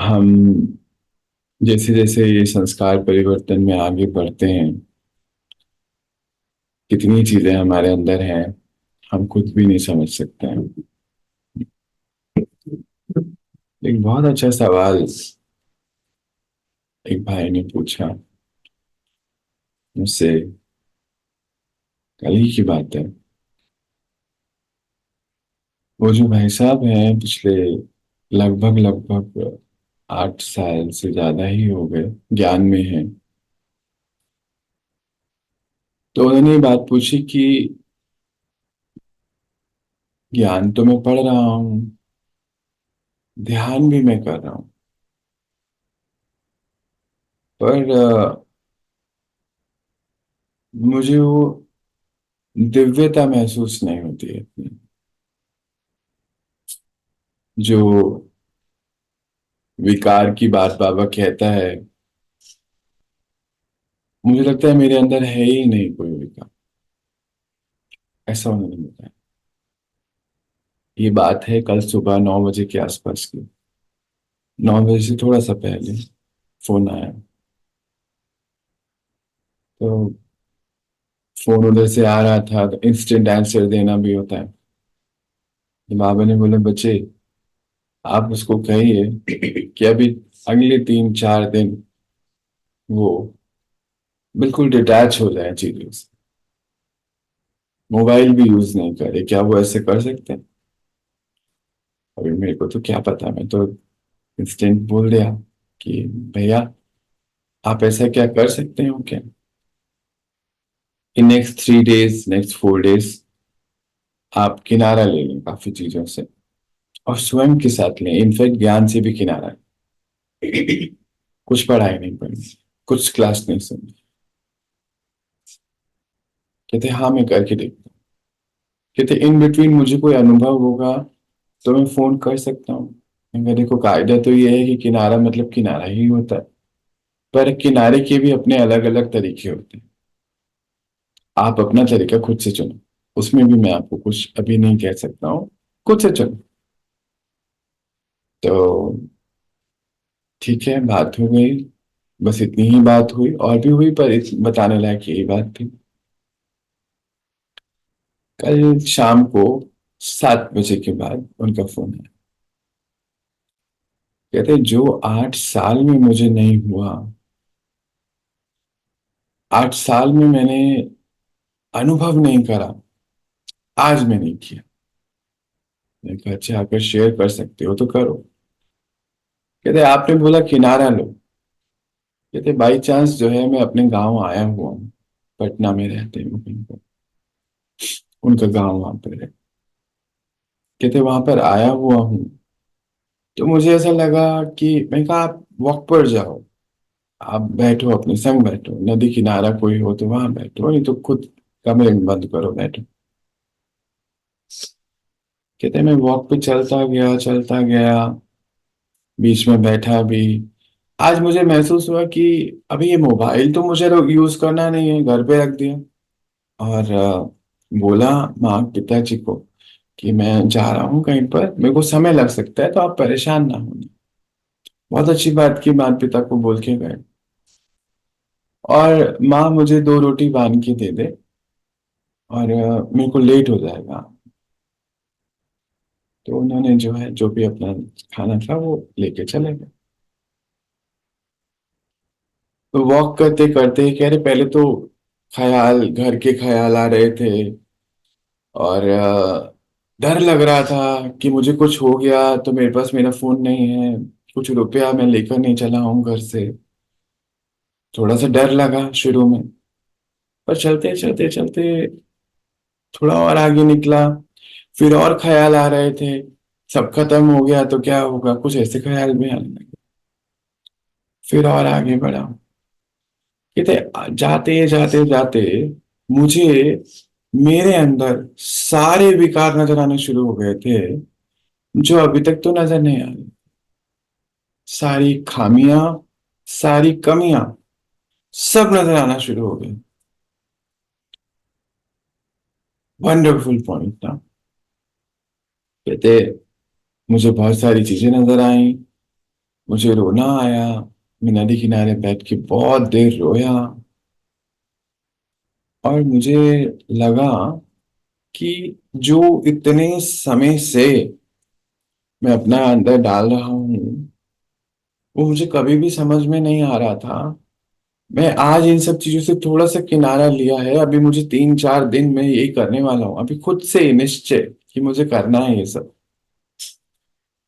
हम जैसे जैसे ये संस्कार परिवर्तन में आगे बढ़ते हैं, कितनी चीजें हमारे अंदर हैं, हम खुद भी नहीं समझ सकते हैं। एक बहुत अच्छा सवाल एक भाई ने पूछा मुझसे। कल ही की बात है। वो जो भाई साहब हैं, पिछले लगभग लगभग 8 साल से ज्यादा ही हो गए ज्ञान में हैं। तो उन्होंने ये बात पूछी कि ज्ञान तो मैं पढ़ रहा हूँ, ध्यान भी मैं कर रहा हूँ, पर मुझे वो दिव्यता महसूस नहीं होती है इतनी, जो विकार की बात बाबा कहता है। मुझे लगता है मेरे अंदर है ही नहीं कोई विकार। ऐसा उन्होंने बताया। ये बात है कल सुबह 9 बजे के आसपास की। 9 बजे से थोड़ा सा पहले फोन आया। तो फोन उधर से आ रहा था तो इंस्टेंट आंसर देना भी होता है। तो बाबा ने बोले, बच्चे आप उसको कहिए कि अभी अगले 3 4 दिन वो बिल्कुल डिटैच हो जाए चीजों से, मोबाइल भी यूज नहीं करे। क्या वो ऐसे कर सकते हैं? अभी मेरे को तो क्या पता, मैं तो इंस्टेंट बोल दिया कि भैया आप ऐसा क्या कर सकते हो क्या, कि नेक्स्ट 3 डेज नेक्स्ट 4 डेज आप किनारा ले लें काफी चीजों से, और स्वयं के साथ लें, इनफैक्ट ज्ञान से भी किनारा लें। कुछ पढ़ाई नहीं पढ़नी, कुछ क्लास नहीं सुननी। कहते हाँ मैं करके देखता हूँ। कहते इन बिटवीन मुझे कोई अनुभव होगा तो मैं फोन कर सकता हूँ। मैं कहा, देखो कायदा तो ये है कि किनारा मतलब किनारा ही होता है, पर किनारे के भी अपने अलग अलग तरीके होते हैं। आप अपना तरीका खुद से चुनो, उसमें भी मैं आपको कुछ अभी नहीं कह सकता हूँ। खुद से चुनो। तो ठीक है, बात हो गई। बस इतनी ही बात हुई, और भी हुई पर बताने लायक यही बात थी। कल शाम को 7 बजे के बाद उनका फोन आया। कहते जो 8 साल में मुझे नहीं हुआ, 8 साल में मैंने अनुभव नहीं करा, आज मैं नहीं किया। मैंने कहा अच्छा, अगर शेयर कर सकते हो तो करो। कहते आपने बोला किनारा लो। कहते बाई चांस जो है मैं अपने गांव आया हुआ हूँ। पटना में रहते हैं वो कहीं पर, उनका गांव वहां पर है। कहते वहां पर आया हुआ हूँ, तो मुझे ऐसा लगा कि मैं कहा आप वॉक पर जाओ, आप बैठो अपने संग बैठो, नदी किनारा कोई हो तो वहां बैठो, नहीं तो खुद कमरे में बंद करो बैठो। कहते मैं वॉक पे चलता गया, बीच में बैठा भी। आज मुझे महसूस हुआ कि अभी ये मोबाइल तो मुझे यूज करना नहीं है, घर पे रख दिया। और बोला माँ पिताजी को कि मैं जा रहा हूँ कहीं पर, मेरे को समय लग सकता है, तो आप परेशान ना होना। बहुत अच्छी बात की, माता पिता को बोल के गए। और माँ मुझे 2 रोटी बांध के दे दे, और मेरे को लेट हो जाएगा। तो उन्होंने जो है जो भी अपना खाना था वो लेके चले गए। तो वॉक करते करते कह रहे पहले तो ख्याल, घर के ख्याल आ रहे थे, और डर लग रहा था कि मुझे कुछ हो गया तो मेरे पास मेरा फोन नहीं है, कुछ रुपया मैं लेकर नहीं चला हूँ घर से। थोड़ा सा डर लगा शुरू में, पर चलते चलते चलते थोड़ा और आगे निकला। फिर और ख्याल आ रहे थे, सब खत्म हो गया तो क्या होगा, कुछ ऐसे ख्याल में आने लगे। फिर और आगे बढ़ा। कहते जाते जाते जाते मुझे मेरे अंदर सारे विकार नजर आने शुरू हो गए थे, जो अभी तक तो नजर नहीं आ रही। सारी खामियां, सारी कमियां सब नजर आना शुरू हो गई। वंडरफुल पॉइंट ना। कहते मुझे बहुत सारी चीजें नजर आई, मुझे रोना आया। मैं नदी किनारे बैठ के बहुत देर रोया। और मुझे लगा कि जो इतने समय से मैं अपना अंदर डाल रहा हूँ, वो मुझे कभी भी समझ में नहीं आ रहा था। मैं आज इन सब चीजों से थोड़ा सा किनारा लिया है। अभी मुझे 3-4 दिन में यही करने वाला हूँ, अभी खुद से ही निश्चय कि मुझे करना है ये सब।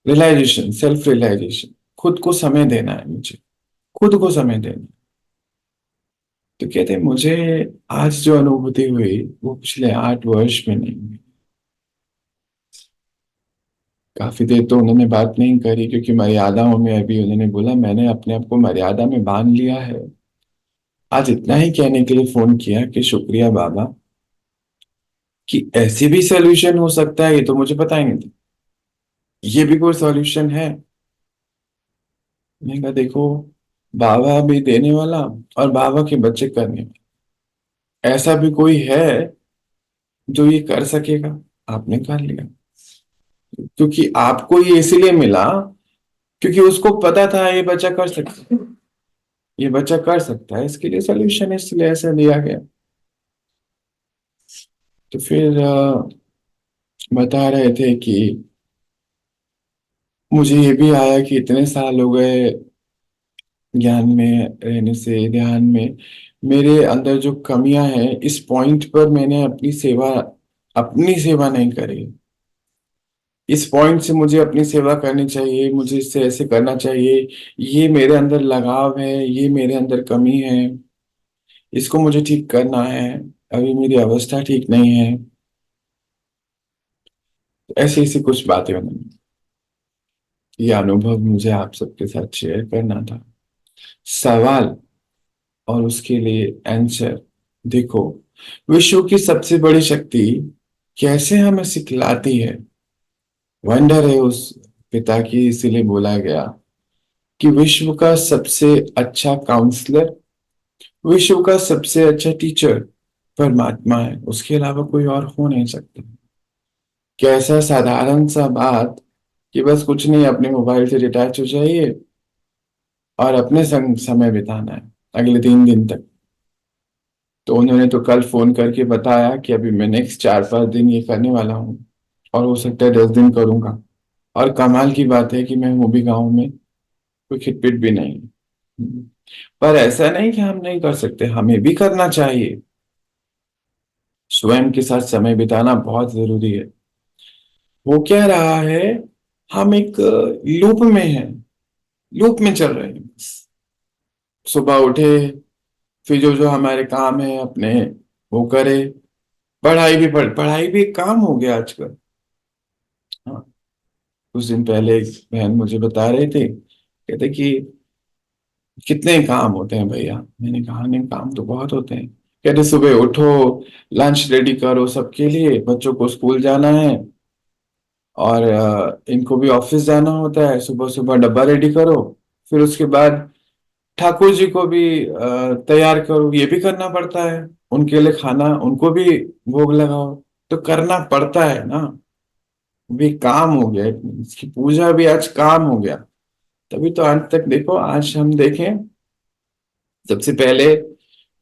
रियलाइजेशन, सेल्फ रियलाइजेशन, खुद को समय देना है मुझे, खुद को समय देना है। तो कहते हैं मुझे आज जो अनुभूति हुई वो पिछले 8 वर्ष में नहीं हुई। काफी देर तो उन्होंने बात नहीं करी, क्योंकि मर्यादाओं में अभी उन्होंने बोला, मैंने अपने आप को मर्यादा में बांध लिया है। आज इतना ही कहने के लिए फोन किया कि शुक्रिया बाबा, कि ऐसे भी सॉल्यूशन हो सकता है, ये तो मुझे पता ही नहीं था। ये भी कोई सॉल्यूशन है? मैंने कहा देखो, बाबा भी देने वाला और बाबा के बच्चे करने वाले, ऐसा भी कोई है जो ये कर सकेगा? आपने कर लिया। क्योंकि आपको ये इसलिए मिला क्योंकि उसको पता था ये बच्चा कर सकता है, ये बच्चा कर सकता है, इसके लिए सॉल्यूशन इसलिए ऐसा दिया गया। तो फिर बता रहे थे कि मुझे ये भी आया कि इतने साल हो गए ज्ञान में रहने से, ध्यान में, मेरे अंदर जो कमियां हैं, इस पॉइंट पर मैंने अपनी सेवा नहीं करी। इस पॉइंट से मुझे अपनी सेवा करनी चाहिए, मुझे इससे ऐसे करना चाहिए। ये मेरे अंदर लगाव है, ये मेरे अंदर कमी है, इसको मुझे ठीक करना है। अभी मेरी अवस्था ठीक नहीं है। ऐसी ऐसी कुछ बातें उन्होंने, ये अनुभव मुझे आप सबके साथ शेयर करना था। सवाल और उसके लिए आंसर। देखो, विश्व की सबसे बड़ी शक्ति कैसे हमें सिखलाती है। वंडर है उस पिता की, इसीलिए बोला गया कि विश्व का सबसे अच्छा काउंसलर, विश्व का सबसे अच्छा टीचर परमात्मा है, उसके अलावा कोई और हो नहीं सकता। कैसा साधारण सा बात कि बस कुछ नहीं, अपने मोबाइल से डिटैच हो जाइए और अपने संग समय बिताना है अगले 3 दिन तक। तो उन्होंने तो कल फोन करके बताया कि अभी मैं नेक्स्ट 4-5 दिन ये करने वाला हूँ, और हो सकता है 10 दिन करूंगा। और कमाल की बात है कि मैं हूँ भी गाँव में, कोई खिटपिट भी नहीं। पर ऐसा नहीं कि हम नहीं कर सकते, हमें भी करना चाहिए। स्वयं के साथ समय बिताना बहुत जरूरी है। वो क्या रहा है, हम एक लूप में हैं, लूप में चल रहे हैं बस। सुबह उठे, फिर जो जो हमारे काम है अपने वो करे। पढ़ाई भी एक काम हो गया आजकल। हाँ, कुछ दिन पहले एक बहन मुझे बता रहे थे, कहते कि कितने काम होते हैं भैया। मैंने कहा नहीं, काम तो बहुत होते हैं। कहते सुबह उठो, लंच रेडी करो सबके लिए, बच्चों को स्कूल जाना है, और इनको भी ऑफिस जाना होता है, सुबह सुबह डब्बा रेडी करो। फिर उसके बाद ठाकुर जी को भी तैयार करो, ये भी करना पड़ता है। उनके लिए खाना, उनको भी भोग लगाओ। तो करना पड़ता है ना, भी काम हो गया। इसकी पूजा भी आज काम हो गया। तभी तो अंत तक देखो, आज हम देखें, सबसे पहले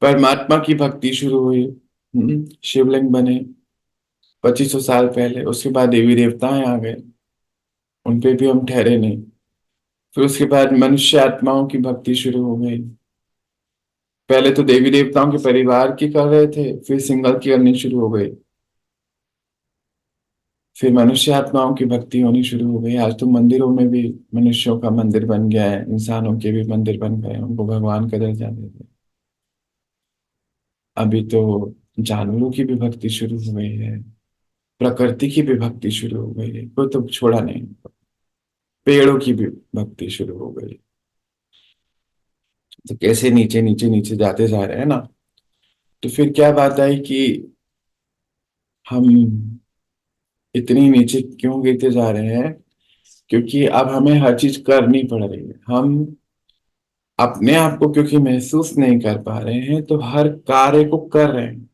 परमात्मा की भक्ति शुरू हुई। शिवलिंग बने 2500 साल पहले, उसके बाद देवी देवताएं आ गए, उन पे भी हम ठहरे नहीं। फिर उसके बाद मनुष्य आत्माओं की भक्ति शुरू हो गई। पहले तो देवी देवताओं के परिवार की कर रहे थे, फिर सिंगल की करनी शुरू हो गई। फिर मनुष्य आत्माओं की भक्ति होनी शुरू हो गई। आज तो मंदिरों में भी मनुष्यों का मंदिर बन गया है, इंसानों के भी मंदिर बन गए, उनको भगवान का दर्जा दे दिया। अभी तो जानवरों की भी भक्ति शुरू हो गई है, प्रकृति की भी भक्ति शुरू हो गई है, कोई तो छोड़ा नहीं। पेड़ों की भी भक्ति शुरू हो गई। तो कैसे नीचे नीचे नीचे जाते जा रहे हैं ना। तो फिर क्या बात आई कि हम इतनी नीचे क्यों गिरते जा रहे हैं? क्योंकि अब हमें हर चीज करनी पड़ रही है। हम अपने आप को क्योंकि महसूस नहीं कर पा रहे हैं, तो हर कार्य को कर रहे हैं।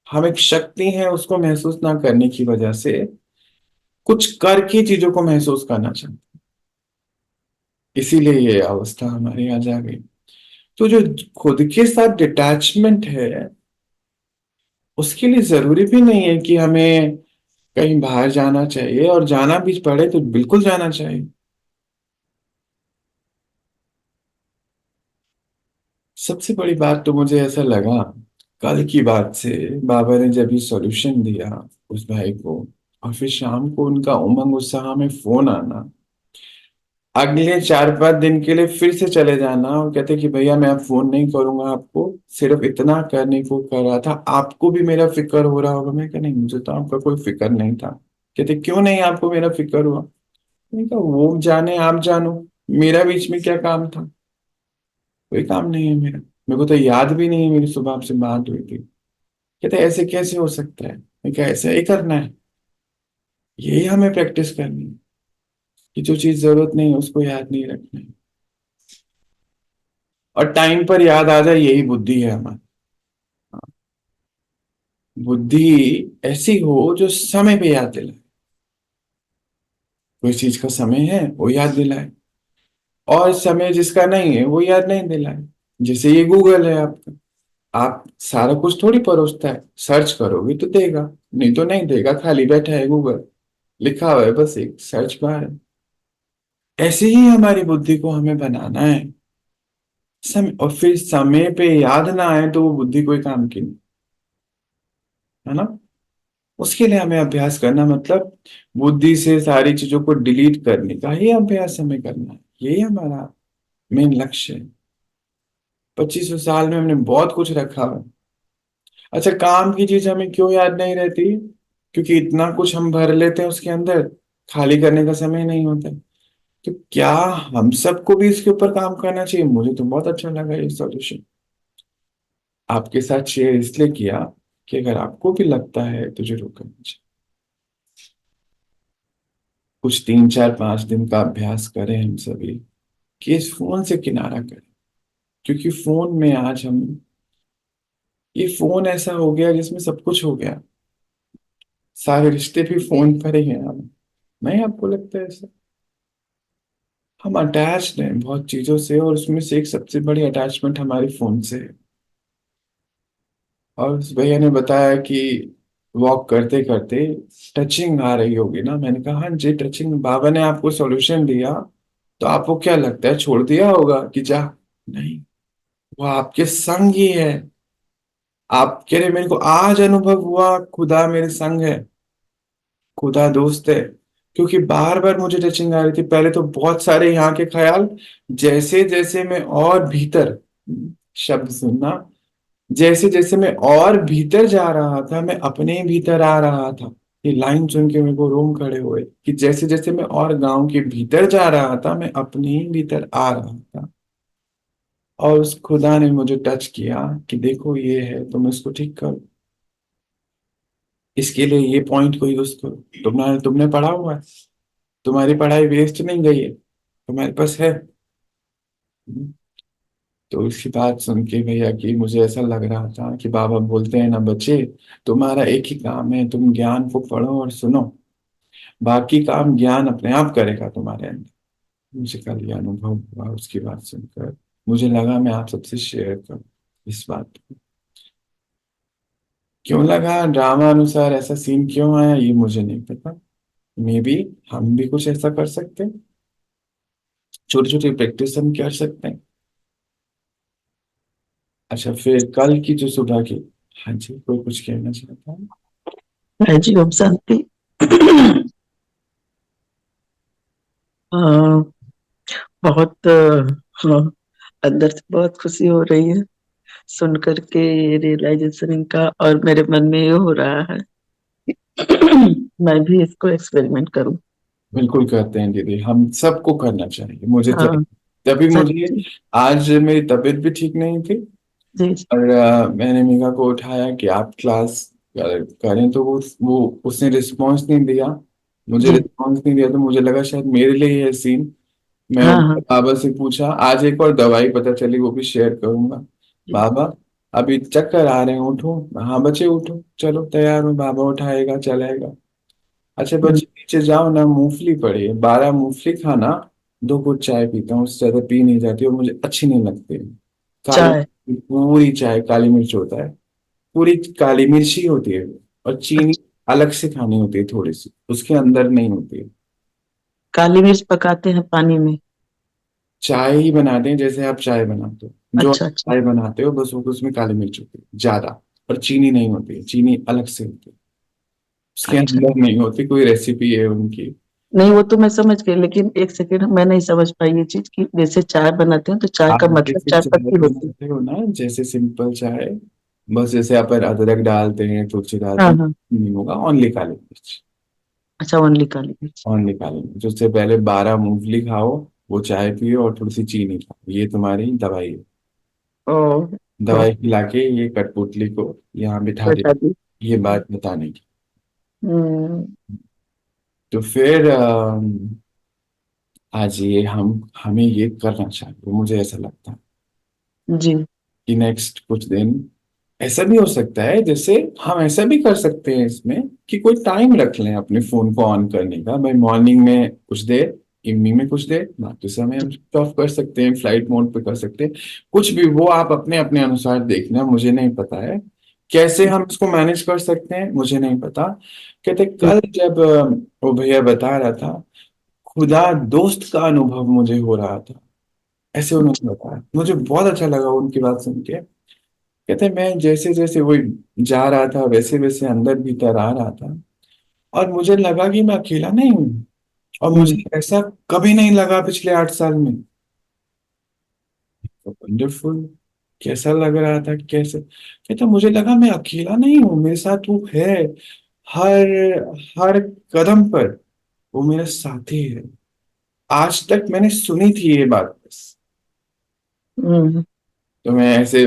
हम एक शक्ति है, उसको महसूस ना करने की वजह से कुछ करके चीजों को महसूस करना चाहते इसीलिए ये अवस्था हमारी आ जा गई। तो जो खुद के साथ डिटैचमेंट है, उसके लिए जरूरी भी नहीं है कि हमें कहीं बाहर जाना चाहिए, और जाना भी पड़े तो बिल्कुल जाना चाहिए। सबसे बड़ी बात तो मुझे ऐसा लगा कल की बात से, बाबा ने जब ये सॉल्यूशन दिया उस भाई को, और फिर शाम को उनका उमंग उत्साह में फोन आना, अगले 4-5 दिन के लिए फिर से चले जाना और कहते कि भैया मैं अब फोन नहीं करूंगा आपको, सिर्फ इतना करने को कर रहा था, आपको भी मेरा फिक्र हो रहा होगा। मैं कहा नहीं, मुझे तो आपका कोई फिक्र नहीं था। कहते क्यों नहीं आपको मेरा फिक्र हुआ? मैंने कहा वो जाने आप जानो, मेरा बीच में क्या काम था? कोई काम नहीं है मेरा, मेरे को तो याद भी नहीं है मेरी सुबह आपसे बात हुई थी। कहते ऐसे कैसे हो सकता है? मैं कहा ऐसे ही करना है, यही हमें प्रैक्टिस करनी है, कि जो चीज जरूरत नहीं है उसको याद नहीं रखना है, और टाइम पर याद आ जाए, यही बुद्धि है हमारी। बुद्धि ऐसी हो जो समय पे याद दिलाए, कोई चीज का समय है वो याद दिलाए, और समय जिसका नहीं है वो याद नहीं दिलाए। जैसे ये गूगल है आपका, आप सारा कुछ थोड़ी परोसता है, सर्च करोगे तो देगा, नहीं तो नहीं देगा, खाली बैठा है गूगल, लिखा हुआ है बस एक सर्च बार है। ऐसे ही हमारी बुद्धि को हमें बनाना है, समय, और फिर समय पे याद ना आए तो वो बुद्धि कोई काम की नहीं, है ना? उसके लिए हमें अभ्यास करना, मतलब बुद्धि से सारी चीजों को डिलीट करने का ही अभ्यास हमें करना है। यही हमारा मेन लक्ष्य है। 2500 साल में हमने बहुत कुछ रखा है। अच्छा, काम की चीज हमें क्यों याद नहीं रहती? क्योंकि इतना कुछ हम भर लेते हैं उसके अंदर, खाली करने का समय नहीं होता। तो क्या हम सबको भी इसके ऊपर काम करना चाहिए? मुझे तो बहुत अच्छा लगा ये सॉल्यूशन, आपके साथ शेयर इसलिए किया कि अगर आपको भी लगता है तो जरूर करना चाहिए। कुछ 3-4-5 दिन का अभ्यास करें हम सभी, कि इस फोन से किनारा करें। क्योंकि फोन में आज हम, ये फोन ऐसा हो गया जिसमें सब कुछ हो गया, सारे रिश्ते भी फोन पर ही हैं हम। नहीं, आपको लगता है ऐसा? हम अटैच्ड हैं बहुत चीजों से, और उसमें से एक सबसे बड़ी अटैचमेंट हमारी फोन से है। और उस भैया ने बताया कि वॉक करते करते टचिंग आ रही होगी ना, मैंने कहा हाँ जी टचिंग, बाबा ने आपको सॉल्यूशन दिया तो आपको क्या लगता है छोड़ दिया होगा कि जा? नहीं, वो आपके संग ही है। आप कह रहे मेरे को आज अनुभव हुआ खुदा मेरे संग है, खुदा दोस्त है। क्योंकि बार बार मुझे टचिंग आ रही थी, पहले तो बहुत सारे यहाँ के ख्याल, जैसे जैसे मैं और भीतर, शब्द सुनना, जैसे जैसे मैं और भीतर जा रहा था मैं अपने ही भीतर आ रहा था। ये लाइन सुन के मेरे को रोम खड़े हुए, कि जैसे जैसे मैं और गांव के भीतर जा रहा था मैं अपने ही भीतर आ रहा था। और उस खुदा ने मुझे टच किया कि देखो ये है, तुम इसको ठीक करो, इसके लिए ये पॉइंट को यूज करो। तुमने तुमने पढ़ा हुआ है, तुम्हारी पढ़ाई वेस्ट नहीं गई है, तुम्हारे पास है। तो उसकी बात सुन के भैया कि मुझे ऐसा लग रहा था कि बाबा बोलते हैं ना बच्चे, तुम्हारा एक ही काम है, तुम ज्ञान को पढ़ो और सुनो, बाकी काम ज्ञान अपने आप करेगा तुम्हारे अंदर। मुझे कल ये अनुभव हुआ उसकी बात सुनकर, मुझे लगा मैं आप सबसे शेयर करूं इस बात को। क्यों लगा ड्रामा अनुसार ऐसा सीन क्यों आया ये मुझे नहीं पता। मे बी हम भी कुछ ऐसा कर सकते हैं, छोटी छोटी प्रैक्टिस हम कर सकते हैं। अच्छा, फिर कल की जो सुबह की, हाँ जी कोई कुछ कहना चाहता है? है जी, ओम शांति। हाँ, बहुत हाँ, अंदर से बहुत खुशी हो रही है सुन करके रियलाइजेशन का, और मेरे मन में ये हो रहा है मैं भी इसको एक्सपेरिमेंट करूं। बिल्कुल करते हैं दीदी, हम सबको करना चाहिए, मुझे तो। हाँ, तभी मुझे सच्ची। आज मेरी तबीयत भी ठीक नहीं थी, जी जी। और मैंने मीगा को उठाया कि आप क्लास करें, तो वो उसने रिस्पॉन्स नहीं दिया। मुझे जी। रिस्पॉन्स नहीं दिया तो मुझे लगा शायद मेरे लिए है सीन। मैं हाँ हाँ। बाबा से पूछा, आज एक और दवाई पता चली, वो भी शेयर करूंगा। जी बाबा अभी चक्कर आ रहे हैं, उठो। हाँ बच्चे उठो, चलो तैयार हूँ, बाबा उठाएगा चलाएगा। अच्छा हम्म, बच्चे नीचे जाओ ना, मूंगफली पड़ी है, 12 मूंगफली खाना, दो घुट चाय पीता हूँ, उससे ज्यादा पी नहीं जाती और मुझे अच्छी नहीं लगती। काली, चाय। पूरी चाय काली मिर्च होता है, पूरी काली मिर्च ही होती है, और चीनी अच्छा, अलग से खानी होती है, थोड़ी सी उसके अंदर नहीं होती है। काली मिर्च पकाते हैं पानी में? चाय ही बनाते हैं जैसे आप चाय बनाते हो, जो आप अच्छा अच्छा। चाय बनाते हो बस वो उसमें काली मिर्च होती है ज्यादा, और चीनी नहीं होती है, चीनी अलग से होती है, उसके अच्छा, अंदर नहीं होती, कोई रेसिपी है उनकी। नहीं वो तो मैं समझ गई, लेकिन एक सेकेंड मैं नहीं समझ पाई ये चीज कि जैसे चाय बनाते हैं तो चाय आप का मतलब जैसे चाय चाय पत्ती होती है? बनाते हो ना, जैसे सिंपल चाय, बस जैसे अपन अदरक डालते हैं, तुलसी डालते हाँ हैं, हाँ। नहीं होगा, ओनली काली मिर्च। अच्छा, ओनली काली मिर्च। ओनली काली मिर्च, उससे पहले 12 मूंगफली खाओ, वो चाय पियो और थोड़ी सी चीनी खाओ, ये तुम्हारी दवाई है। ओ। ओ। दवाई खिला के ये कठपुतली को यहाँ बिठा दे, बता दी। ये बात बताने की। हम्म। तो फिर आज ये हम हमें ये करना चाहिए, मुझे ऐसा लगता है जी। कि नेक्स्ट कुछ दिन ऐसा भी हो सकता है, जैसे हम ऐसा भी कर सकते हैं इसमें कि कोई टाइम रख लें अपने फोन को ऑन करने का, भाई मॉर्निंग में कुछ देर, इवनिंग में कुछ देर, बाकी समय हम स्विच ऑफ कर सकते हैं, फ्लाइट मोड पे कर सकते हैं, कुछ भी वो आप अपने अपने अनुसार देखना, मुझे नहीं पता है कैसे हम इसको मैनेज कर सकते हैं, मुझे नहीं पता। कहते जी। कल जब वो भैया बता रहा था, खुदा दोस्त का अनुभव मुझे हो रहा था, ऐसे उन्होंने बताया, मुझे बहुत अच्छा लगा उनकी बात सुन के। कहते मैं जैसे जैसे वो जा रहा था वैसे वैसे अंदर भीतर आ रहा था, और मुझे लगा कि मैं अकेला नहीं हूँ, और हम्म। मुझे ऐसा कभी नहीं लगा पिछले 8 साल में। वंडरफुल, कैसा लग रहा था, कैसे, कहते मुझे लगा मैं अकेला नहीं हूँ, मेरे साथ वो है, हर हर कदम पर वो मेरा साथी है। आज तक मैंने सुनी थी ये बात बस, हम्म। तो मैं ऐसे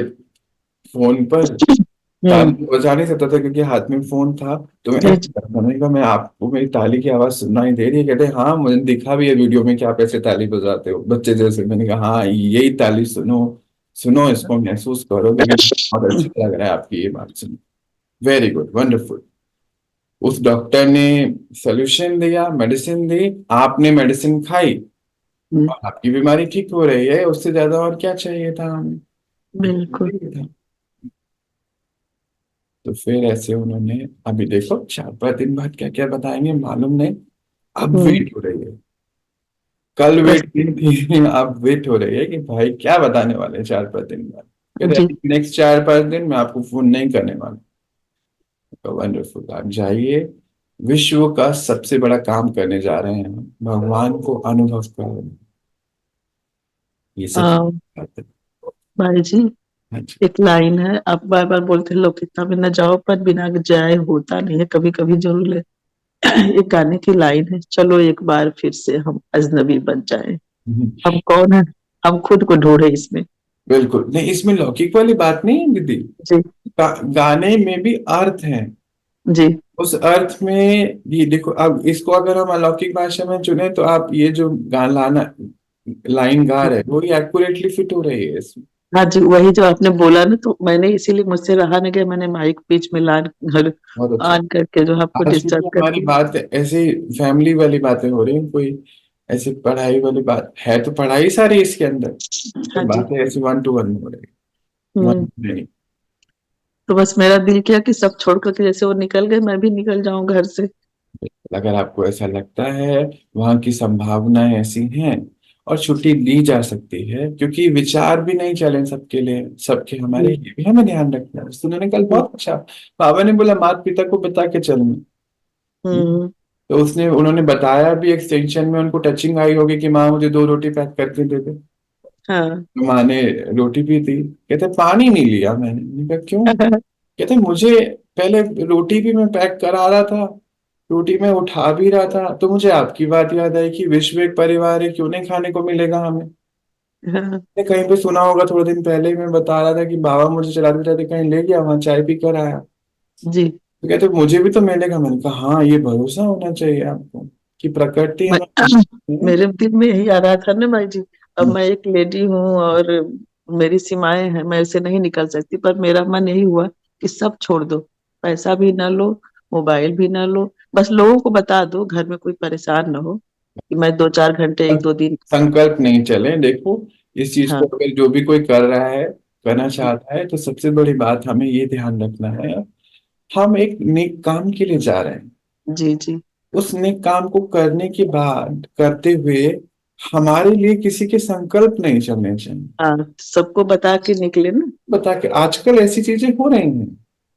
फोन पर ताली हम्म। तो बजा नहीं सकता था क्योंकि हाथ में फोन था, तो मैं जी ऐसे जी। करता, मैंने कहा मैं आपको मेरी ताली की आवाज सुनाई दे रही है, कहते हाँ मुझे दिखा भी है वीडियो में कि आप ऐसे ताली बजाते हो बच्चे जैसे, मैंने कहा हाँ यही ताली सुनो, सुनो इसको महसूस करो, क्योंकि बहुत अच्छा लग रहा है आपकी ये बात सुन। Very good, wonderful. उस डॉक्टर ने सोल्यूशन दिया, मेडिसिन दी, आपने मेडिसिन खाई, हम्म, और आपकी बीमारी ठीक हो रही है, उससे ज्यादा और क्या चाहिए था हमें, इतना बिल्कुल। ही था। तो फिर ऐसे उन्होंने, अभी देखो 4-5 दिन बाद क्या क्या बताएंगे मालूम नहीं, अब हम्म। वेट हो रही है, कल बस। वेट की थी अब वेट हो रही है कि भाई क्या बताने वाले हैं 4-5 दिन बाद। जी। कहते नेक्स्ट 4-5 दिन मैं आपको फोन नहीं करने वाला। तो वंडरफुल, आप जाइए, विश्व का सबसे बड़ा काम करने जा रहे हैं हम, भगवान को अनुभव कर रहे हैं, ये सबसे आ, बड़ी बात है। भाई जी, हाँ जी। एक लाइन है, आप बार बार बोलते हैं लोग कितना भी न जाओ, पर बिना जाए होता नहीं है, कभी कभी जरूर ले। एक गाने की लाइन है, चलो एक बार फिर से हम अजनबी बन जाएं। हम कौन है? हम खुद को ढूंढे इसमें। बिल्कुल नहीं, इसमें लौकिक वाली बात नहीं है दीदी, जी गाने में भी अर्थ है, जी। उस अर्थ में ये देखो, अब इसको अगर हम अलौकिक भाषा में चुने तो आप ये जो गाना लाइन गा रहे हो ये एक्यूरेटली फिट हो रही है इसमें। हाँ जी, वही जो आपने बोला ना, तो मैंने इसीलिए मुझसे रहा नहीं गया, मैंने माइक बीच में लान बहुत अच्छा। ऑन करके जो आपको आज डिस्टर्ब क्योंकि कर हमारी दी। बात ऐसे फैमिली वाली बातें हो रही हैं, कोई ऐसे पढ़ाई वाली बात है तो पढ़ाई सारी इसके अंदर, हाँ तो जी। बातें ऐसे 1-to-1 हो रही है, हम्म। 1 नहीं। तो बस मेरा दिल किया कि सब छोड़ करके जैसे वो निकल गए, मैं भी निकल जाऊं घर से। अगर आपको ऐसा लगता है, वहां की संभावनाएं ऐसी हैं, और छुट्टी ली जा सकती है, क्योंकि विचार भी नहीं चले सबके लिए, सबके हमारे, जी ये भी हमें ध्यान रखना है। तो उन्होंने कल जी। बहुत अच्छा, बाबा ने बोला माता पिता को बता के चलना। हम्म। तो उसने उन्होंने बताया भी, एक्सटेंशन में उनको टचिंग आई होगी कि माँ मुझे 2 रोटी पैक करके दे दे, हाँ। तो माँ ने रोटी भी दी, कहते पानी नहीं लिया मैंने कहा क्यों, कहते मुझे पहले रोटी भी मैं पैक करा रहा था, रोटी मैं उठा भी रहा था, तो मुझे आपकी बात याद आई कि विश्व एक परिवार है, क्यों नहीं खाने को मिलेगा हमें। हाँ। मैंने कहीं पे सुना होगा, थोड़े दिन पहले ही मैं बता रहा था कि बाबा मुझे चलाते चलाते कहीं ले गया, वहां चाय पी कर आया, जी। तो कहते मुझे भी तो मिलेगा, मैंने कहा हाँ ये भरोसा होना चाहिए आपको कि प्रकृति मैं, हमारी। मेरे दिल में यही आ रहा था ना भाई जी। अब मैं एक लेडी हूँ और मेरी सीमाएं हैं, मैं ऐसे नहीं निकल सकती, पर मेरा मन यही हुआ कि सब छोड़ दो, पैसा भी ना लो, मोबाइल भी ना लो, बस लोगों को बता दो घर में कोई परेशान ना हो, कि मैं 2-4 घंटे एक दो दिन। संकल्प नहीं चले, देखो इस चीज को हाँ अगर जो भी कोई कर रहा है, करना चाहता है, तो सबसे बड़ी बात हमें ये ध्यान रखना है, हम एक नेक काम के लिए जा रहे हैं। जी जी। उस नेक काम को करने के बाद करते हुए हमारे लिए किसी के संकल्प नहीं चलने चाहिए। हाँ, सबको बता के निकले ना। बता के आजकल ऐसी चीजें हो रही हैं।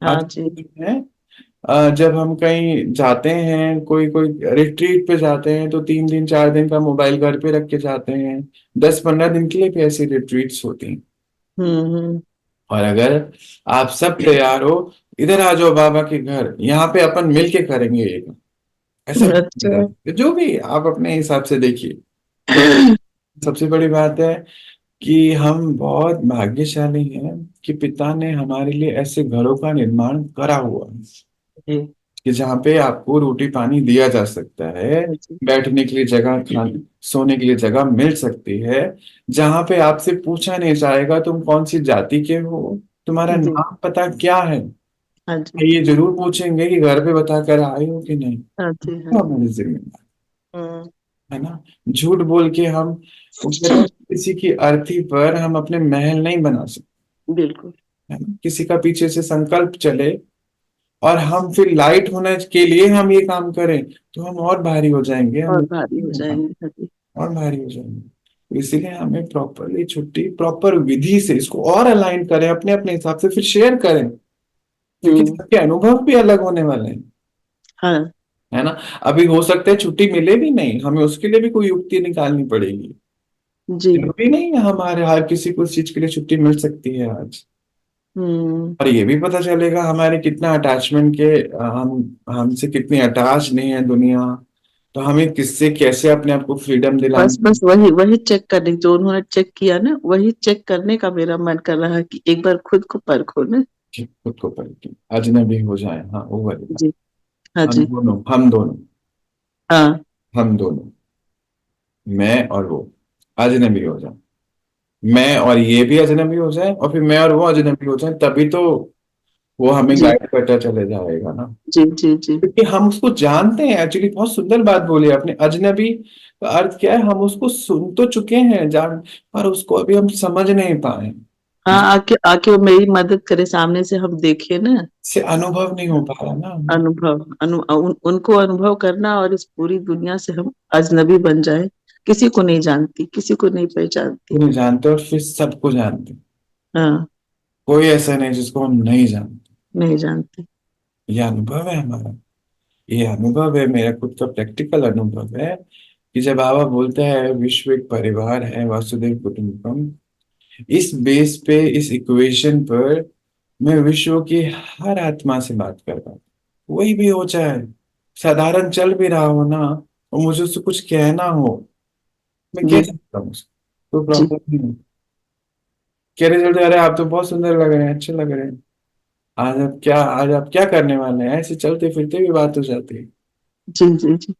हाँ जी। आजकल है, जब हम कहीं जाते हैं, कोई कोई रिट्रीट पे जाते हैं, तो 3 दिन 4 दिन का मोबाइल घर पे रख के जाते हैं। 10 15 दिन के लिए भी ऐसी रिट्रीट्स होती हैं। हम्म। और अगर आप सब तैयार हो, इधर आ जाओ बाबा के घर, यहाँ पे अपन मिल के करेंगे ये काम। ऐसा अच्छा। जो भी आप अपने हिसाब से देखिए। सबसे बड़ी बात है कि हम बहुत भाग्यशाली हैं कि पिता ने हमारे लिए ऐसे घरों का निर्माण करा हुआ है जी। कि जहाँ पे आपको रोटी पानी दिया जा सकता है, हाँ जी। बैठने के लिए जगह, खाने सोने के लिए जगह मिल सकती है, जहाँ पे आपसे पूछा नहीं जाएगा तुम कौन सी जाति के हो, तुम्हारा जी। नाम पता क्या है। हाँ जी। ये जरूर पूछेंगे कि घर पे बता कर आए हो कि नहीं। हाँ जी। हाँ तो जी। हमारी जिम्मेदारी हम्म। है ना। झूठ बोल के हम, वो कहते हैं, किसी की अर्थी पर हम अपने महल नहीं बना सकते। बिल्कुल। है ना, किसी का पीछे से संकल्प चले और हम फिर लाइट होने के लिए हम ये काम करें, तो हम और भारी हो जाएंगे, हम और भारी हो जाएंगे। हाँ जी। और भारी हो जाएंगे। तो इसीलिए हमें प्रॉपरली छुट्टी, प्रॉपर विधि से इसको और अलाइन करें, अपने अपने हिसाब से फिर शेयर करें, क्योंकि हम्म। सबके अनुभव भी अलग होने वाले हैं। हाँ है ना। अभी हो सकता है छुट्टी मिले भी नहीं, हमें उसके लिए भी कोई युक्ति निकालनी पड़ेगी। जी। जरूरी नहीं है हमारे हर किसी को इस चीज के लिए छुट्टी मिल सकती है आज। हम्म। और ये भी पता चलेगा हमारे कितना अटैचमेंट के, हम हमसे कितनी अटैच नहीं है दुनिया। तो हमें किससे कैसे अपने आप को फ्रीडम बस दिलानी बस वही वही चेक करने जो उन्होंने चेक किया ना, वही चेक करने का मेरा मन कर रहा है कि एक बार खुद को परखो ना। है, खुद को पलटे अजनबी हो जाए, हाँ वो वाली बात। जी। हाँ हम जी। दोनों, हम दोनों, हाँ हम दोनों, मैं और वो अजनबी हो जाए, मैं और ये भी अजनबी हो जाए, और फिर मैं और वो अजनबी हो जाए, तभी तो वो हमें जी। गाइड करता चले जाएगा ना। जी जी जी। क्योंकि हम उसको जानते हैं, एक्चुअली बहुत सुंदर बात बोली आपने, अजनबी का अर्थ क्या है, हम उसको सुन तो चुके हैं, जान, पर उसको अभी हम समझ नहीं पाए। हाँ, आके आके वो मेरी मदद करे, सामने से हम देखे ना। से अनुभव नहीं हो पा रहा ना हमें। उनको अनुभव करना, और इस पूरी दुनिया से हम अजनबी बन जाए। किसी को नहीं जानती, किसी को नहीं पहचानती। उन्हें जानते और फिर सबको जानते। हाँ। कोई ऐसा नहीं जिसको हम नहीं जानते। नहीं जानती। ये अनुभव है हमारा। ये अनुभव है, मेरा खुद का प्रैक्टिकल अनुभव है कि जब बाबा बोलते हैं विश्व एक परिवार है, वासुदेव कुटुंबकम, इस बेस पे, इस इक्वेशन पर मैं विश्व की हर आत्मा से बात कर रहा हूँ। वही भी हो चाहे साधारण चल भी रहा हो ना, और मुझे उससे कुछ कहना हो, मैं कह जी सकता हूँ उसको, कोई जी। प्रॉब्लम नहीं है। कह रहे चलते, अरे आप तो बहुत सुंदर लग रहे हैं, अच्छे लग रहे हैं, आज आप क्या करने वाले हैं, ऐसे चलते फिरते भी बात हो जाती है। जी जी जी।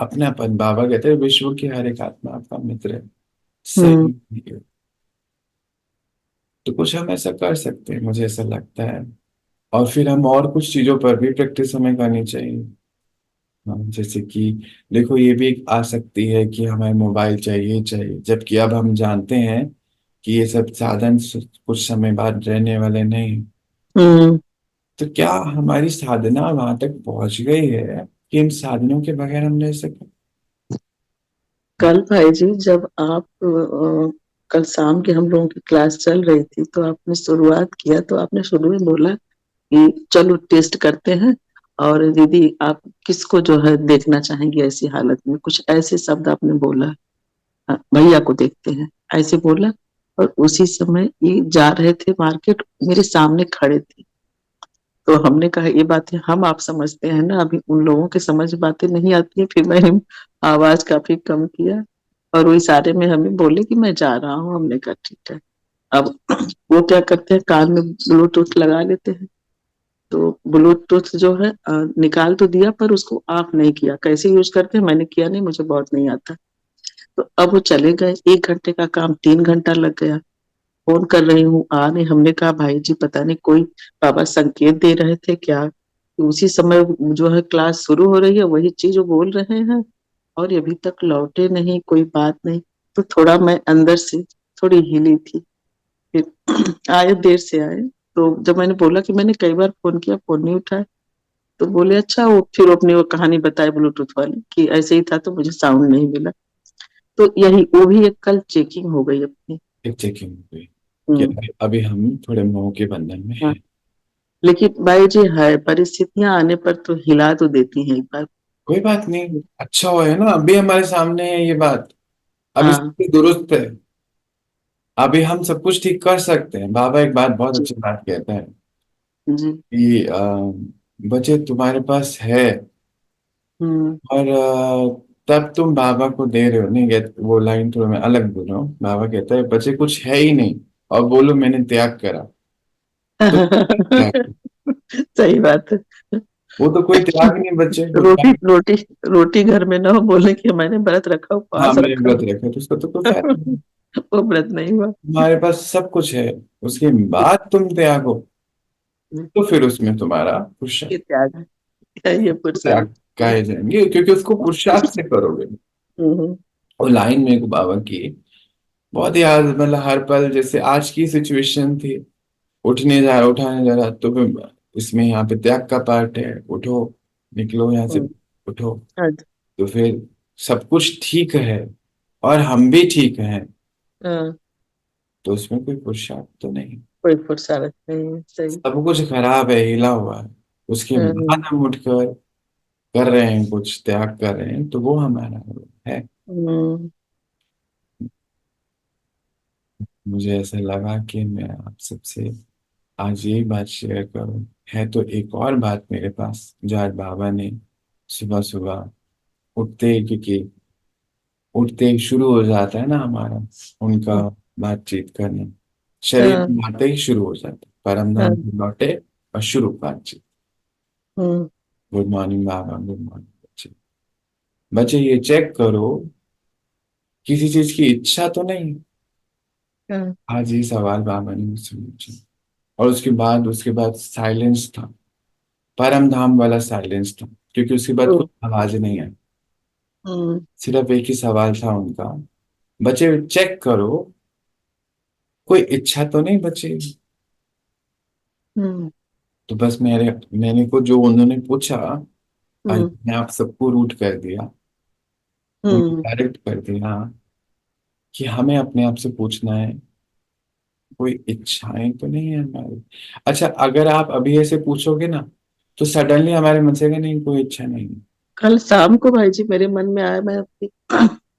अपनापन, बाबा कहते हैं विश्व की हर एक आत्मा आपका मित्र है, हम्म। सही है। तो कुछ हम ऐसा कर सकते हैं, मुझे ऐसा लगता है। और फिर हम और कुछ चीजों पर भी प्रैक्टिस हमें करनी चाहिए। हाँ, जैसे कि देखो, ये भी एक आसक्ति है कि हमें मोबाइल चाहिए चाहिए, जबकि अब हम जानते हैं कि ये सब साधन कुछ समय बाद रहने वाले नहीं। हम्म। तो क्या हमारी साधना वहां तक पहुंच गई है कि इन साधनों के बगैर हम रह सकें। कल भाई जी, जब आप कल शाम के हम लोगों की क्लास चल रही थी, तो आपने शुरुआत किया, तो आपने शुरू में बोला कि चलो टेस्ट करते हैं। और दीदी, आप किसको जो है देखना चाहेंगी ऐसी हालत में, कुछ ऐसे शब्द आपने बोला। भैया को देखते हैं, ऐसे बोला। और उसी समय ये जा रहे थे मार्केट, मेरे सामने खड़े थे। तो हमने कहा ये बातें हम आप समझते हैं ना, अभी उन लोगों के समझ बातें नहीं आती है। फिर मैंने आवाज काफी कम किया, और वो इशारे में हमें बोले कि मैं जा रहा हूँ। हमने कहा ठीक है। अब वो क्या करते हैं, कान में ब्लूटूथ लगा लेते हैं। तो ब्लूटूथ जो है निकाल तो दिया, पर उसको ऑफ नहीं किया। कैसे यूज करते हैं मैंने किया नहीं, मुझे बहुत नहीं आता। तो अब वो चले गए, 1 घंटे का काम 3 घंटा लग गया। फोन कर रही हूँ, आ नहीं। हमने कहा भाई जी पता नहीं कोई बाबा संकेत दे रहे थे क्या, कि उसी समय जो है क्लास शुरू हो रही है, वही चीज वो बोल रहे हैं। और ये अभी तक लौटे नहीं, कोई बात नहीं। तो थोड़ा मैं अंदर से थोड़ी हिली थी। फिर आए, देर से आए। तो जब मैंने बोला कि मैंने कई बार फोन किया, फोन नहीं उठाया, तो बोले अच्छा, वो फिर वो अपनी वो कहानी बताई ब्लूटूथ वाली कि ऐसे ही था तो मुझे साउंड नहीं मिला। तो यही वो भी एक कल चेकिंग हो गई अपनी। एक चेकिंग हो गई कि हम्म। अभी हम थोड़े मोह के बंधन में हाँ, हैं। लेकिन भाई जी है, परिस्थितियां आने पर तो हिला तो देती हैं एक बार। कोई बात नहीं, अच्छा हो है ना, अभी हमारे सामने है ये बात। अभी सब हाँ कुछ दुरुस्त है। अभी हम सब कुछ ठीक कर सकते हैं। बाबा एक बात, बहुत जी। अच्छी बात कहते हैं जी। कि बच्चे तुम्हारे पास है, हम्म। और तब तुम बाबा को दे रहे हो। नहीं वो लाइन थोड़ा मैं अलग बोल रहा हूँ। बाबा कहता है बच्चे कुछ है ही नहीं और बोलो मैंने त्याग करा, तो त्याग। सही बात है। वो तो कोई त्याग नहीं बच्चे, वो रोटी त्याग। रोटी रोटी घर में ना हो, बोले कि मैंने व्रत रखा, हाँ उपवास मैंने रखा। व्रत रखा, तो उसका तो कोई फायदा नहीं। वो व्रत नहीं हुआ। तुम्हारे पास सब कुछ है, उसके बाद तुम त्यागो, तो फिर उसमें तुम्हारा ये पुरुषार्थ, त्याग है, ये त्याग पुरुषार्थ। कहे जाएंगे, क्योंकि उसको पुरुषार्थ से करोगे। हम्म। और लाइन में एक बाबा की बहुत याद, मतलब हर पल, जैसे आज की सिचुएशन थी, उठाने जा रहा, तो फिर इसमें यहाँ पे त्याग का पार्ट है, उठो, निकलो यहाँ से, हम्म। उठो। हाँ। तो फिर सब कुछ ठीक है और हम भी ठीक हैं, हाँ, तो उसमें कोई पुरुषार्थ तो नहीं। कोई पुरुषार्थ नहीं है, सही। सब कुछ खराब है, हिला हुआ है, उसके बाद हम्म। हम उठकर कर रहे हैं, कुछ त्याग कर रहे हैं, तो वो हमारा है। हम्म। मुझे ऐसा लगा कि मैं आप सबसे आज यही बात शेयर करूं। है तो एक और बात मेरे पास, जो आज बाबा ने सुबह सुबह उठते ही, क्योंकि उठते ही शुरू हो जाता है ना हमारा उनका बातचीत करना, शरीर हाँ। में आते ही शुरू हो जाता है, परम धाम हाँ। से लौटे और शुरू बातचीत। हम्म। गुड मॉर्निंग बाबा, गुड मॉर्निंग बच्चे। बच्चे ये चेक करो, किसी चीज की इच्छा तो नहीं। हाँ। आज ये सवाल बाबा ने मुझसे पूछा, और उसके बाद साइलेंस था, परम धाम वाला साइलेंस था, क्योंकि उसके बाद ओ। कुछ आवाज नहीं आई। हम्म। सिर्फ एक ही सवाल था उनका, बच्चे चेक करो, कोई इच्छा तो नहीं बचे। हम्म। तो बस मैंने को जो उन्होंने पूछा, आज हम्म। मैंने आप सबको रूट कर दिया, उनको हम्म। डायरेक्ट कर दिया कि हमें अपने आप से पूछना है, कोई इच्छाएं तो नहीं है हमारी। अच्छा, अगर आप अभी ऐसे पूछोगे ना, तो सडनली हमारे मन से कि नहीं, कोई इच्छा नहीं है। कल शाम को भाई जी मेरे मन में आया, मैं अपनी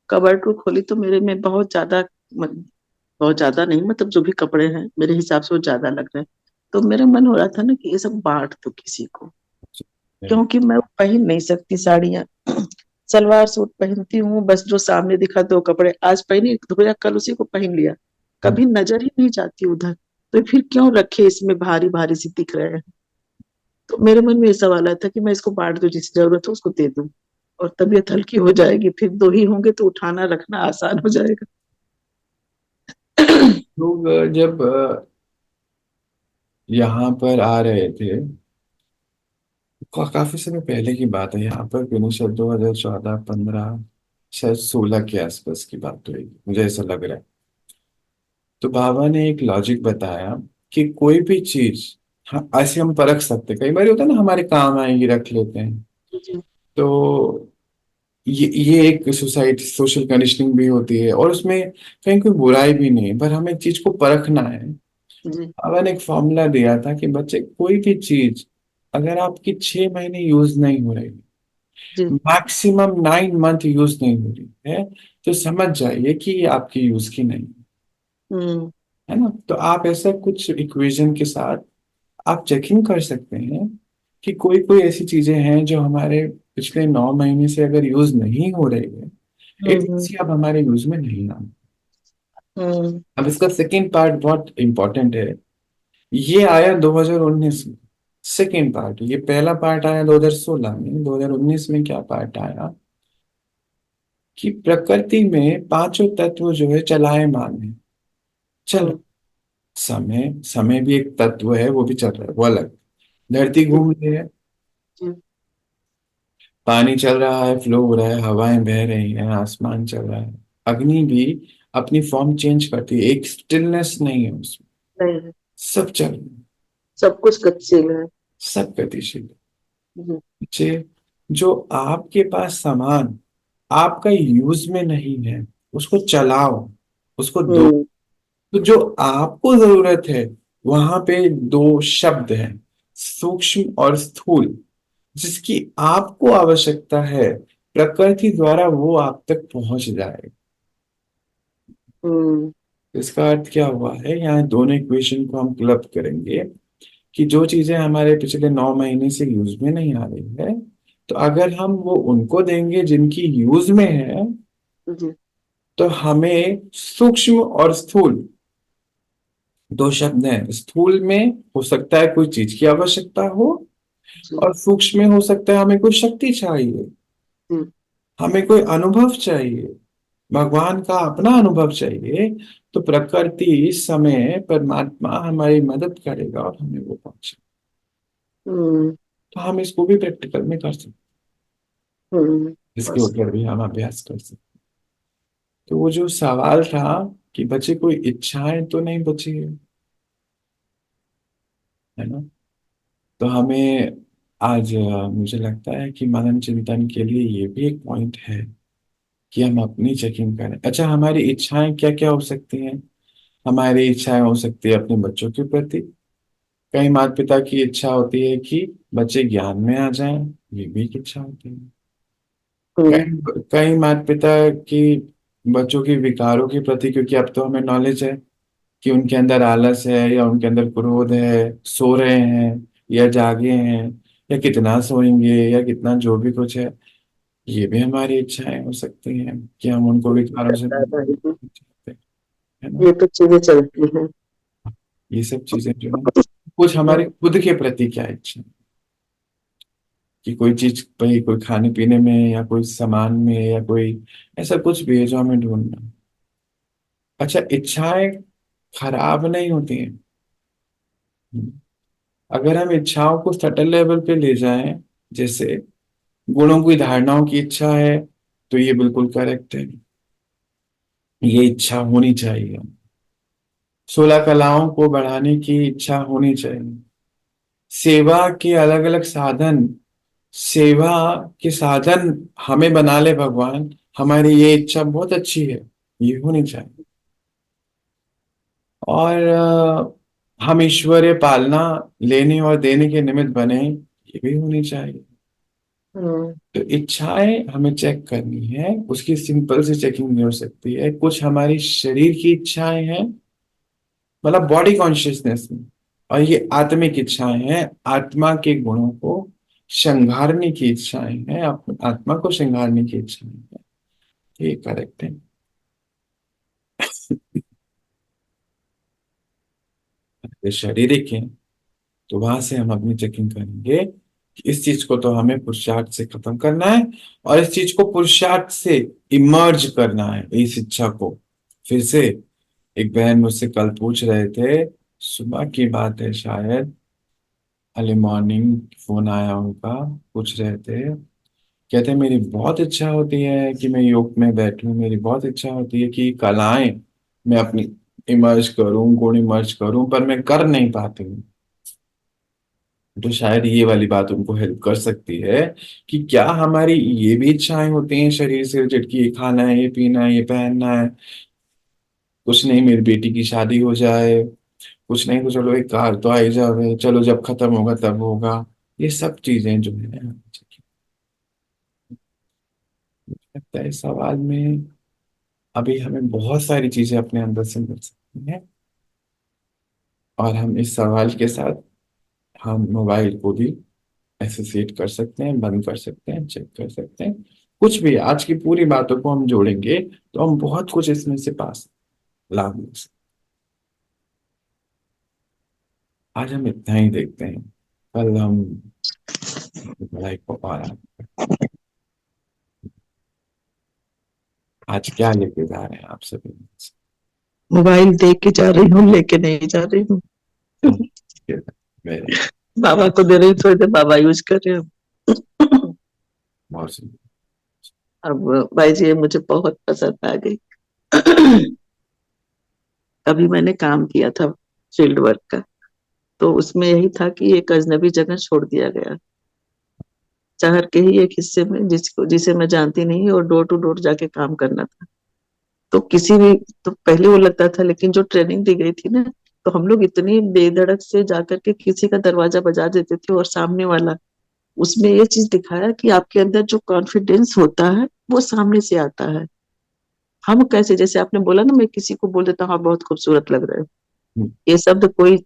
कबर्ड को खोली तो मेरे में बहुत ज्यादा नहीं, मतलब जो भी कपड़े हैं मेरे हिसाब से वो ज्यादा लग रहे हैं। तो मेरा मन हो रहा था ना कि ये सब बांट दो किसी को, क्योंकि मैं पहन नहीं सकती साड़ियाँ। सलवार सूट पहनती हूँ, बस जो सामने दिखा दो कपड़े, आज पहनी धोया, कल उसी को पहन लिया, कभी नजर ही नहीं जाती उधर। तो फिर क्यों रखे, इसमें भारी भारी सी दिख रहे हैं। तो मेरे मन में ये सवाल आया था कि मैं इसको बांट दूं, जिसकी जरूरत हो उसको दे दूं, और तबीयत हल्की हो जाएगी, फिर दो ही होंगे तो उठाना रखना आसान हो जाएगा। लोग जब यहाँ पर आ रहे थे, काफी समय पहले की बात है, यहाँ पर गणेश 2014-15, शायद 16 के आसपास की बात होगी, मुझे ऐसा लग रहा है। तो बाबा ने एक लॉजिक बताया कि कोई भी चीज, हाँ ऐसे हम परख सकते हैं। कई बार होता है ना, हमारे काम आएंगी, रख लेते हैं। जी। तो ये एक सोसाइटी सोशल कंडीशनिंग भी होती है, और उसमें कहीं कोई बुराई भी नहीं है, पर हमें चीज को परखना है। जी। बाबा ने एक फॉर्मूला दिया था कि बच्चे, कोई भी चीज अगर आपकी 6 महीने यूज नहीं हो रही, जी। मैक्सिमम 9 मंथ यूज नहीं हो रही है, तो समझ जाइए कि ये आपकी यूज की नहीं हम्म। है ना। तो आप ऐसा कुछ इक्वेशन के साथ आप चेकिंग कर सकते हैं कि कोई कोई ऐसी चीजें हैं जो हमारे पिछले 9 महीने से अगर यूज नहीं हो रही है, हम्म। इतनी अब हमारे यूज में नहीं आना। हम्म। अब इसका सेकेंड पार्ट बहुत इंपॉर्टेंट है। ये आया 2019 में, सेकेंड पार्ट। ये पहला पार्ट आया 2016 में, 2019 में क्या पार्ट आया कि प्रकृति में पांचों तत्व जो है चलायमान है। चल, हम्म। समय समय भी एक तत्व है, वो भी चल रहा है, वो अलग। धरती जी। घूम रही है, जी। पानी चल रहा है, फ्लो हो रहा है, हवाएं बह रही हैं, आसमान चल रहा है। अग्नि भी अपनी फॉर्म चेंज करती है, एक स्टिलनेस नहीं है उसमें। नहीं है। सब चल रहा है, सब कुछ गतिशील है। सब गतिशील है। हम्म। बच्चे, जो आपके पास सामान आपका यूज में नहीं है, उसको चलाओ, उसको दो। हम्म। तो जो आपको जरूरत है, वहां पे दो शब्द हैं, सूक्ष्म और स्थूल। जिसकी आपको आवश्यकता है, प्रकृति द्वारा वो आप तक पहुंच जाए। हम्म। इसका अर्थ क्या हुआ है, यहाँ दोनों इक्वेशन को हम क्लब करेंगे कि जो चीजें हमारे पिछले 9 महीने से यूज में नहीं आ रही है, तो अगर हम वो उनको देंगे जिनकी यूज में है, जी। तो हमें सूक्ष्म और स्थूल दो शब्द हैं। स्थूल में हो सकता है कोई चीज की आवश्यकता हो, जी। और सूक्ष्म में हो सकता है हमें कोई शक्ति चाहिए, जी। हमें कोई अनुभव चाहिए, भगवान का अपना अनुभव चाहिए। तो प्रकृति इस समय परमात्मा हमारी मदद करेगा और हमें वो पहुंचे। हम्म। तो हम इसको भी प्रैक्टिकल में कर सकते हम्म। हैं, इसके बस। ऊपर भी हम अभ्यास कर सकते हैं। तो वो जो सवाल था कि बच्चे कोई इच्छाएं तो नहीं बची है ना। तो हमें आज मुझे लगता है कि मनन चिंतन के लिए ये भी एक पॉइंट है कि हम अपनी चेकिंग करें। अच्छा, हमारी इच्छाएं क्या क्या हो सकती हैं। हमारी इच्छाएं हो सकती है अपने बच्चों के प्रति। कई माता पिता की इच्छा होती है कि बच्चे ज्ञान में आ जाएं, ये भी एक इच्छा होती है। हम्म। कई कई माता पिता की बच्चों के विकारों के प्रति, क्योंकि अब तो हमें नॉलेज है कि उनके अंदर आलस है या उनके अंदर क्रोध है, सो रहे हैं या जागे हैं, या कितना सोएंगे या कितना जो भी कुछ है, ये भी हमारी इच्छाएं हो सकती हैं कि हम उनको विकारों से करता है मुक्त भाई। करना चाहते हैं, है ना। ये तो चीजें चलती हैं। ये सब चीजें जो है, कुछ हमारे हम्म। खुद के प्रति क्या इच्छा है, कि कोई चीज भाई, कोई खाने पीने में या कोई सामान में या कोई ऐसा कुछ भी है जो हमें ढूंढना है। अच्छा, इच्छाएं खराब नहीं होती हैं। अगर हम इच्छाओं को सटल लेवल पे ले जाएं, जैसे गुणों की धारणाओं की इच्छा है, तो ये बिल्कुल करेक्ट है, ये इच्छा होनी चाहिए। 16 कलाओं को बढ़ाने की इच्छा होनी चाहिए। सेवा के अलग अलग साधन, सेवा के साधन हमें बना ले भगवान, हमारी ये इच्छा बहुत अच्छी है, ये होनी चाहिए। और हम ईश्वरीय पालना लेने और देने के निमित्त बने, ये भी होनी चाहिए। हम्म। तो इच्छाएं हमें चेक करनी है, उसकी सिंपल सी चेकिंग नहीं हो सकती है। कुछ हमारी शरीर की इच्छाएं हैं, मतलब बॉडी कॉन्शियसनेस में, और ये आत्मिक इच्छाएं हैं, आत्मा के गुणों को श्रृंगारने की इच्छाएं हैं, आत्मा को श्रृंगारने की इच्छाएं हैं। ये करेक्ट है। ये शारीरिक है, तो वहां से हम अपनी चेकिंग करेंगे कि इस चीज को तो हमें पुरुषार्थ से खत्म करना है, और इस चीज को पुरुषार्थ से इमर्ज करना है, इस इच्छा को। फिर से एक बहन मुझसे कल पूछ रहे थे, सुबह की बात है शायद, अर्ली मॉर्निंग फोन आया उनका, पूछ रहे थे, कहते मेरी बहुत इच्छा होती है कि मैं योग में बैठूं, मेरी बहुत इच्छा होती है कि कलाएं मैं अपनी इमर्ज करूं, गुण इमर्ज करूं, पर मैं कर नहीं पाती हूँ। तो शायद ये वाली बात उनको हेल्प कर सकती है कि क्या हमारी ये भी इच्छाएं होती हैं शरीर से रिलेटेड, कि ये खाना है, ये पीना है, ये पहनना है, कुछ नहीं मेरी बेटी की शादी हो जाए, कुछ नहीं तो चलो एक कार तो आई जावे, चलो जब खत्म होगा तब होगा। ये सब चीजें जो है, लगता है इस सवाल में अभी हमें बहुत सारी चीजें अपने अंदर से मिल सकती हैं। और हम इस सवाल के साथ हम मोबाइल को भी एसोसिएट कर सकते हैं, बंद कर सकते हैं, चेक कर सकते हैं। कुछ भी आज की पूरी बातों को हम जोड़ेंगे तो हम बहुत कुछ इसमें से पास लाभ ले सकते हैं। आज हम इतना ही देखते हैं, कल हम पढ़ाई को और आगे। आज क्या लेके जा रहे हैं आप सभी। मोबाइल देख के जा रही हूँ, लेके नहीं जा रही हूँ। वेरी। बाबा को दे रही हूँ, थोड़ी देर बाबा यूज कर रहे हैं। बहुत सही। अब भाई जी ये मुझे बहुत पसंद आ गई। अभी मैंने काम किया था फील्ड वर्क का, तो उसमें यही था कि एक अजनबी जगह छोड़ दिया गया शहर के ही एक हिस्से में, जिसे मैं जानती नहीं, और डोर टू डोर जाके काम करना था। तो किसी भी, तो पहले वो लगता था, लेकिन जो ट्रेनिंग दी गई थी ना, तो हम लोग इतनी बेधड़क से जाकर के किसी का दरवाजा बजा देते थे, और सामने वाला, उसमें ये चीज दिखाया कि आपके अंदर जो कॉन्फिडेंस होता है वो सामने से आता है। हम कैसे, जैसे आपने बोला ना, मैं किसी को बोल देता हूँ आप बहुत खूबसूरत लग रहे हो, ये शब्द कोई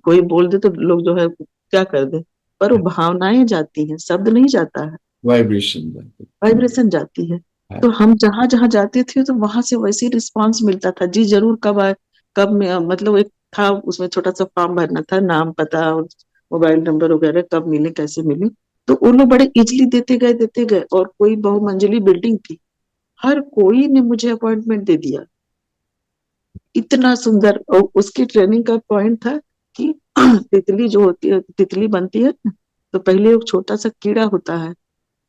कोई बोल दे तो लोग जो है क्या कर दे, पर वो भावनाएं जाती हैं, शब्द नहीं जाता है, वाइब्रेशन। वाइब्रेशन जाती है। तो हम जहां जहां जाते थे तो वहां से वैसे ही रिस्पांस मिलता था। जी जरूर, कब आए, कब में, मतलब एक था उसमें छोटा सा फॉर्म भरना था, नाम पता और मोबाइल नंबर वगैरह, कब मिले कैसे मिले। तो वो लोग बड़े इजली देते गए, और कोई बहुमंजिली बिल्डिंग थी, हर कोई ने मुझे अपॉइंटमेंट दे दिया। इतना सुंदर। और उसकी ट्रेनिंग का पॉइंट था कि तितली जो होती है, तितली बनती है ना, तो पहले एक छोटा सा कीड़ा होता है,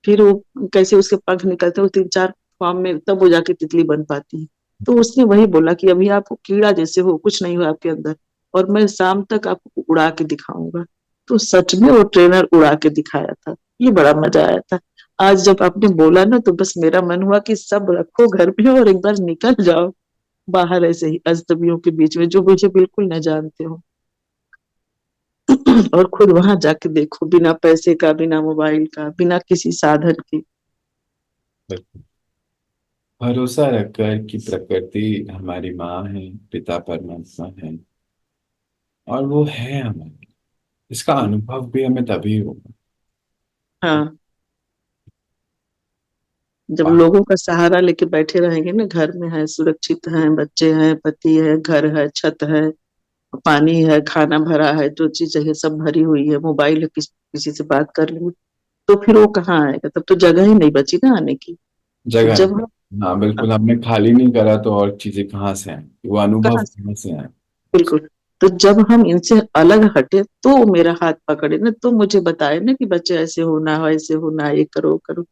फिर वो कैसे उसके पंख निकलते हैं, वो 3-4 फॉर्म में, तब वो जाके तितली बन पाती है। तो उसने वही बोला कि अभी आप कीड़ा जैसे हो, कुछ नहीं हो आपके अंदर, और मैं शाम तक आपको उड़ा के दिखाऊंगा। तो सच में वो ट्रेनर उड़ा के दिखाया था, ये बड़ा मजा आया था। आज जब आपने बोला ना, तो बस मेरा मन हुआ कि सब रखो घर में और एक बार निकल जाओ बाहर, ऐसे ही अजनबियों के बीच में जो मुझे बिल्कुल न जानते हो, और खुद वहां जाके देखो, बिना पैसे का, बिना मोबाइल का, बिना किसी साधन के। भरोसा रखकर कि प्रकृति हमारी माँ है, पिता परमात्मा है, और वो है हमारी, इसका अनुभव भी हमें तभी होगा। हाँ, जब वाह। लोगों का सहारा लेके बैठे रहेंगे ना, घर में है, सुरक्षित हैं, बच्चे हैं, पति है, घर है, छत है, पानी है, खाना भरा है, जो चीजें सब भरी हुई है, मोबाइल है, किसी से बात कर लेंगे, तो फिर वो कहाँ आएगा, तब तो जगह ही नहीं बची ना आने की। तो जगह जब नहीं। हम, हाँ बिल्कुल, हमने खाली नहीं करा तो और चीजें कहाँ से आए, वो अनुभव कहाँ से, कहाँ से आए। बिल्कुल। तो जब हम इनसे अलग हटे, तो वो मेरा हाथ पकड़े ना, तो मुझे बताए ना कि बच्चे ऐसे होना है, ऐसे होना है, ये करो करो।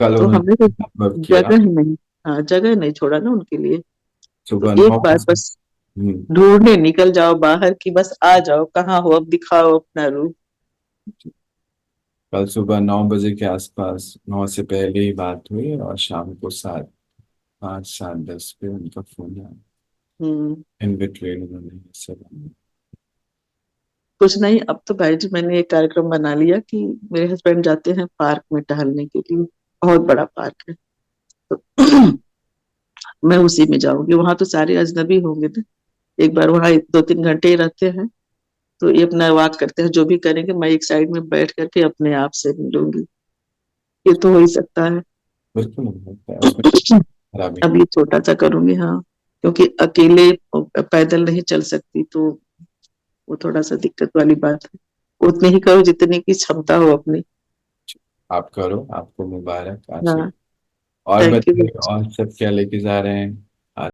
कल तो उन्होंने हमने तो अनुभव किया। जगह ही नहीं, हाँ, जगह नहीं छोड़ा ना उनके लिए। तो सुबह एक नौ बार बजे बस हम्म, ढूंढने निकल जाओ बाहर, की बस आ जाओ, कहाँ हो, अब दिखाओ अपना रूप। कल सुबह 9 बजे के आसपास, 9 से पहले ही बात हुई, और शाम को 5, 7, 10 पे उनका फोन आया। हम्म। इन बिटवीन उन्होंने ये सब। कुछ नहीं, अब तो भाई जी मैंने एक कार्यक्रम बना लिया कि मेरे हस्बैंड जाते हैं पार्क में टहलने के लिए, बहुत बड़ा पार्क है, तो मैं उसी में जाऊंगी। वहां तो सारे अजनबी होंगे ना, एक बार वहां 2-3 घंटे ही रहते हैं, तो ये अपना वॉक करते हैं, जो भी करेंगे मैं एक साइड में बैठ करके अपने आप से मिलूंगी। ये तो हो ही सकता है। बिल्कुल होता है उसमें, खराबी अब नहीं। ये छोटा सा करूंगी, हाँ, क्योंकि अकेले पैदल नहीं चल सकती, तो वो थोड़ा सा दिक्कत वाली बात है। उतनी ही करो जितने की क्षमता हो अपनी। आप करो, आपको मुबारक आज। हाँ, और थैंक यू। बताइए, और सब क्या लेके जा रहे हैं?